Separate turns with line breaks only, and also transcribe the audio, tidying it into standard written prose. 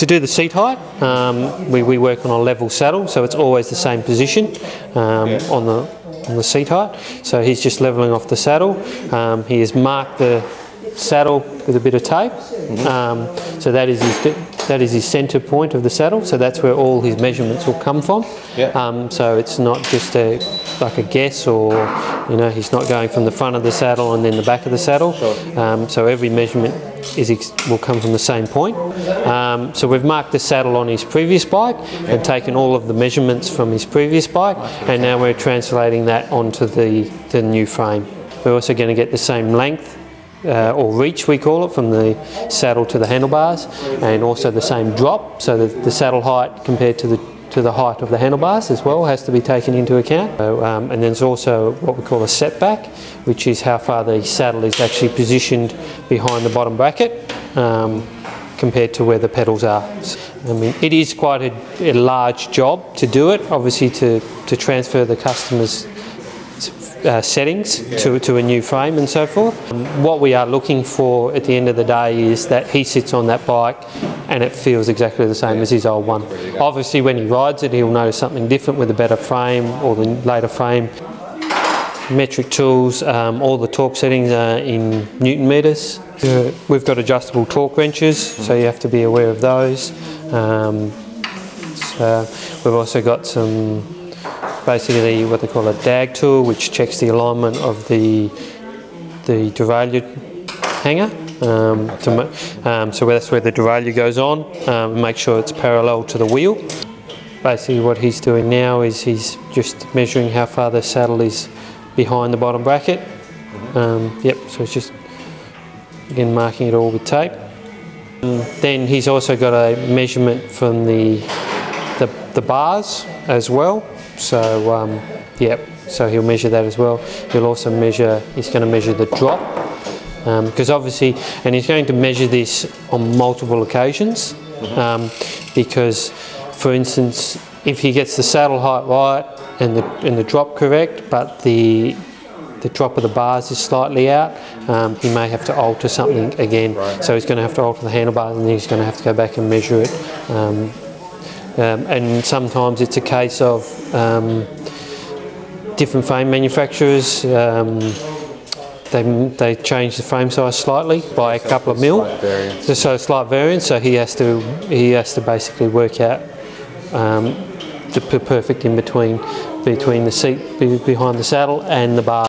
To do the seat height, we work on a level saddle, so it's always the same position on the seat height. So he's just levelling off the saddle. He has marked the saddle with a bit of tape, so that is his centre point of the saddle. So that's where all his measurements will come from. So it's not just like a guess, or he's not going from the front of the saddle and then the back of the saddle. So every measurement will come from the same point. So we've marked the saddle on his previous bike and taken all of the measurements from his previous bike, and now we're translating that onto the new frame. We're also going to get the same length, or reach we call it, from the saddle to the handlebars, and also the same drop, so that the saddle height compared to the height of the handlebars as well has to be taken into account. And there's also what we call a setback, which is how far the saddle is actually positioned behind the bottom bracket compared to where the pedals are. I mean, it is quite a large job to do it, obviously to transfer the customer's settings to a new frame and so forth. What we are looking for at the end of the day is that he sits on that bike and it feels exactly the same as his old one. Obviously when he rides it, he'll notice something different with a better frame or the later frame. Metric tools, all the torque settings are in Newton meters. We've got adjustable torque wrenches, so you have to be aware of those. So we've also got some basically what they call a DAG tool, which checks the alignment of the derailleur hanger. So that's where the derailleur goes on, make sure it's parallel to the wheel. Basically what he's doing now is he's just measuring how far the saddle is behind the bottom bracket. So it's just, again, marking it all with tape. Then he's also got a measurement from the bars as well. So so he'll measure that as well. He'll also he's going to measure the drop, because obviously, and he's going to measure this on multiple occasions, because for instance, if he gets the saddle height right and the drop correct, but the drop of the bars is slightly out, he may have to alter something again. So he's going to have to alter the handlebars, and then he's going to have to go back and measure it. And sometimes it's a case of different frame manufacturers, they change the frame size slightly by a couple of mil, so slight variance. So he has to basically work out the perfect in between the seat behind the saddle and the bar.